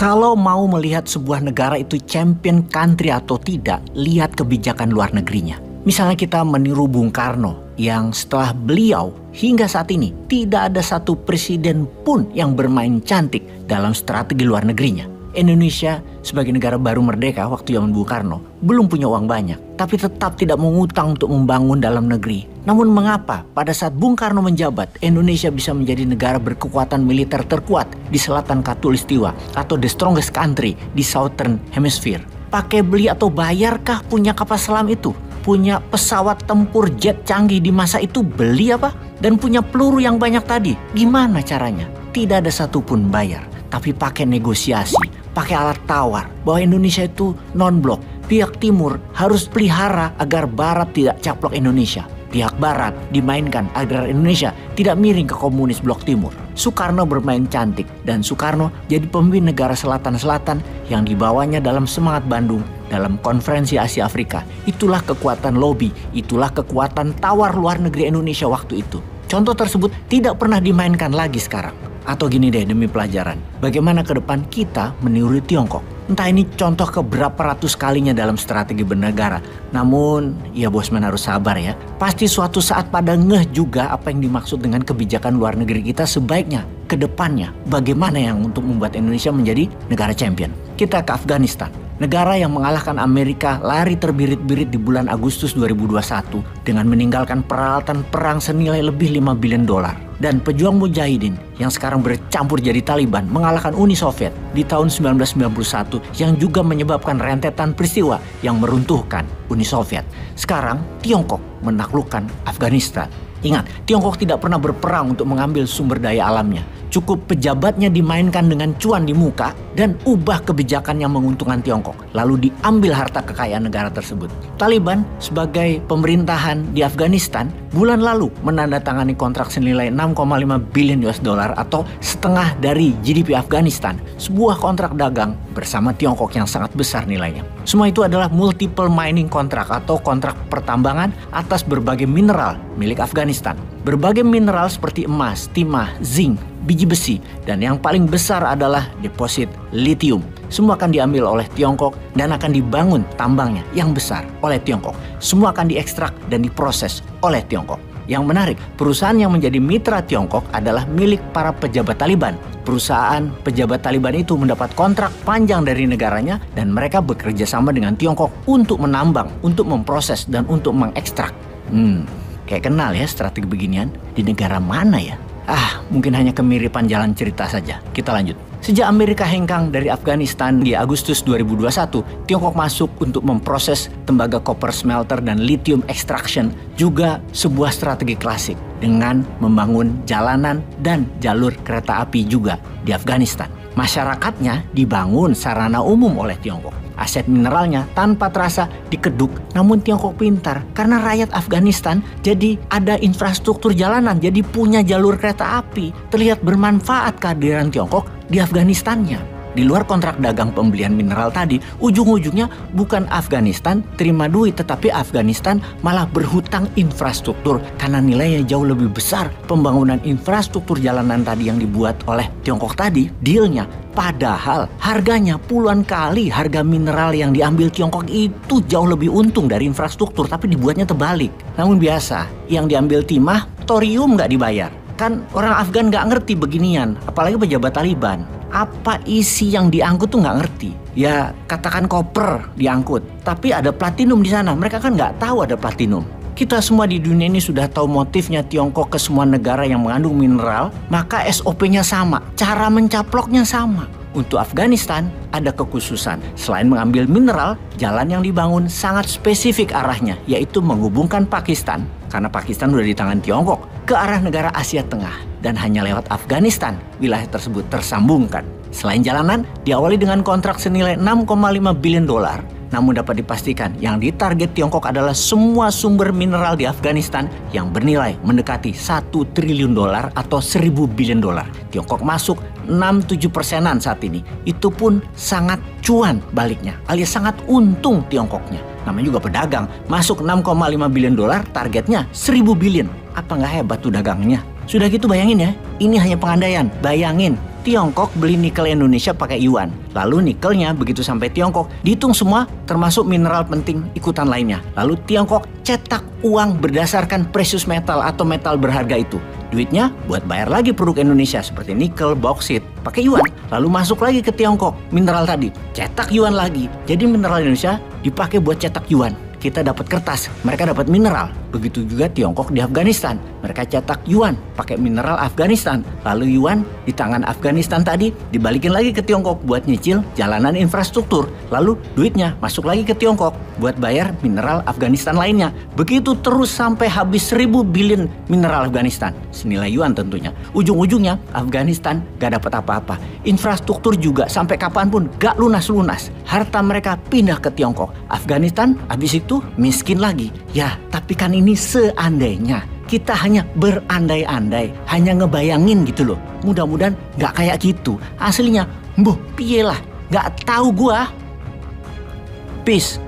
Kalau mau melihat sebuah negara itu champion country atau tidak, lihat kebijakan luar negerinya. Misalnya kita meniru Bung Karno yang setelah beliau hingga saat ini tidak ada satu presiden pun yang bermain cantik dalam strategi luar negerinya. Indonesia sebagai negara baru merdeka waktu zaman Bung Karno belum punya uang banyak, tapi tetap tidak mengutang untuk membangun dalam negeri. Namun mengapa pada saat Bung Karno menjabat, Indonesia bisa menjadi negara berkekuatan militer terkuat di selatan Khatulistiwa atau the strongest country di Southern Hemisphere? Pakai beli atau bayarkah punya kapal selam itu? Punya pesawat tempur jet canggih di masa itu beli apa? Dan punya peluru yang banyak tadi. Gimana caranya? Tidak ada satupun bayar, tapi pakai negosiasi, pakai alat tawar bahwa Indonesia itu non-blok. Pihak timur harus pelihara agar barat tidak caplok Indonesia. Pihak barat dimainkan agar Indonesia tidak miring ke komunis blok timur. Soekarno bermain cantik dan Soekarno jadi pemimpin negara selatan-selatan yang dibawanya dalam semangat Bandung dalam konferensi Asia Afrika. Itulah kekuatan lobby, itulah kekuatan tawar luar negeri Indonesia waktu itu. Contoh tersebut tidak pernah dimainkan lagi sekarang. Atau gini deh demi pelajaran, bagaimana ke depan kita meniru Tiongkok. Entah ini contoh keberapa ratus kalinya dalam strategi bernegara. Namun ya bosman harus sabar ya. Pasti suatu saat pada ngeh juga apa yang dimaksud dengan kebijakan luar negeri kita sebaiknya ke depannya. Bagaimana yang untuk membuat Indonesia menjadi negara champion. Kita ke Afghanistan. Negara yang mengalahkan Amerika lari terbirit-birit di bulan Agustus 2021 dengan meninggalkan peralatan perang senilai lebih 5 billion dolar. Dan pejuang mujahidin yang sekarang bercampur jadi Taliban mengalahkan Uni Soviet di tahun 1991 yang juga menyebabkan rentetan peristiwa yang meruntuhkan Uni Soviet. Sekarang Tiongkok menaklukkan Afghanistan. Ingat, Tiongkok tidak pernah berperang untuk mengambil sumber daya alamnya. Cukup pejabatnya dimainkan dengan cuan di muka dan ubah kebijakan yang menguntungkan Tiongkok. Lalu diambil harta kekayaan negara tersebut. Taliban sebagai pemerintahan di Afghanistan bulan lalu menandatangani kontrak senilai 6,5 billion US dollar atau setengah dari GDP Afghanistan. Sebuah kontrak dagang bersama Tiongkok yang sangat besar nilainya. Semua itu adalah multiple mining kontrak atau kontrak pertambangan atas berbagai mineral milik Afghanistan. Berbagai mineral seperti emas, timah, zinc, biji besi, dan yang paling besar adalah deposit lithium. Semua akan diambil oleh Tiongkok dan akan dibangun tambangnya yang besar oleh Tiongkok. Semua akan diekstrak dan diproses oleh Tiongkok. Yang menarik, perusahaan yang menjadi mitra Tiongkok adalah milik para pejabat Taliban. Perusahaan pejabat Taliban itu mendapat kontrak panjang dari negaranya dan mereka bekerja sama dengan Tiongkok untuk menambang, untuk memproses, dan untuk mengekstrak. Kayak kenal ya strategi beginian. Di negara mana ya? Mungkin hanya kemiripan jalan cerita saja. Kita lanjut. Sejak Amerika hengkang dari Afghanistan di Agustus 2021, Tiongkok masuk untuk memproses tembaga koper smelter dan lithium extraction, juga sebuah strategi klasik dengan membangun jalanan dan jalur kereta api juga di Afghanistan. Masyarakatnya dibangun sarana umum oleh Tiongkok. Aset mineralnya tanpa terasa dikeduk, namun Tiongkok pintar karena rakyat Afghanistan jadi ada infrastruktur jalanan, jadi punya jalur kereta api. Terlihat bermanfaat kehadiran Tiongkok di Afghanistannya. Di luar kontrak dagang pembelian mineral tadi, ujung-ujungnya bukan Afghanistan terima duit, tetapi Afghanistan malah berhutang infrastruktur karena nilainya jauh lebih besar. Pembangunan infrastruktur jalanan tadi yang dibuat oleh Tiongkok tadi, dealnya. Padahal harganya puluhan kali harga mineral yang diambil Tiongkok itu jauh lebih untung dari infrastruktur, tapi dibuatnya terbalik. Namun biasa, yang diambil timah, thorium nggak dibayar. Kan orang Afgan nggak ngerti beginian, apalagi pejabat Taliban. Apa isi yang diangkut tuh nggak ngerti. Ya katakan koper diangkut, tapi ada platinum di sana. Mereka kan nggak tahu ada platinum. Kita semua di dunia ini sudah tahu motifnya Tiongkok ke semua negara yang mengandung mineral, maka SOP-nya sama, cara mencaploknya sama. Untuk Afghanistan ada kekhususan. Selain mengambil mineral, jalan yang dibangun sangat spesifik arahnya, yaitu menghubungkan Pakistan, karena Pakistan udah di tangan Tiongkok, ke arah negara Asia Tengah. Dan hanya lewat Afghanistan wilayah tersebut tersambungkan. Selain jalanan, diawali dengan kontrak senilai 6,5 billion dolar. Namun dapat dipastikan yang ditarget Tiongkok adalah semua sumber mineral di Afghanistan yang bernilai mendekati 1 triliun dolar atau 1000 billion dolar. Tiongkok masuk 6-7%-an saat ini. Itu pun sangat cuan baliknya, alias sangat untung Tiongkoknya. Namanya juga pedagang, masuk 6,5 billion dolar, targetnya 1000 billion. Apa nggak hebat tuh dagangnya? Sudah gitu bayangin ya, ini hanya pengandaian. Bayangin Tiongkok beli nikel Indonesia pakai yuan. Lalu nikelnya begitu sampai Tiongkok dihitung semua termasuk mineral penting ikutan lainnya. Lalu Tiongkok cetak uang berdasarkan precious metal atau metal berharga itu. Duitnya buat bayar lagi produk Indonesia seperti nikel, bauksit, pakai yuan. Lalu masuk lagi ke Tiongkok, mineral tadi, cetak yuan lagi. Jadi mineral Indonesia dipakai buat cetak yuan. Kita dapat kertas, mereka dapat mineral. Begitu juga Tiongkok di Afghanistan. Mereka cetak yuan, pakai mineral Afghanistan. Lalu yuan di tangan Afghanistan tadi dibalikin lagi ke Tiongkok buat nyicil jalanan infrastruktur. Lalu duitnya masuk lagi ke Tiongkok buat bayar mineral Afghanistan lainnya. Begitu terus sampai habis 1000 billion mineral Afghanistan. Senilai yuan tentunya. Ujung-ujungnya Afghanistan gak dapat apa-apa. Infrastruktur juga sampai kapanpun gak lunas-lunas. Harta mereka pindah ke Tiongkok. Afghanistan habis itu miskin lagi. Ya, tapi kan ini seandainya. Kita hanya berandai-andai, hanya ngebayangin gitu loh. Mudah-mudahan gak kayak gitu. Aslinya, piye lah, gak tahu gua. Peace.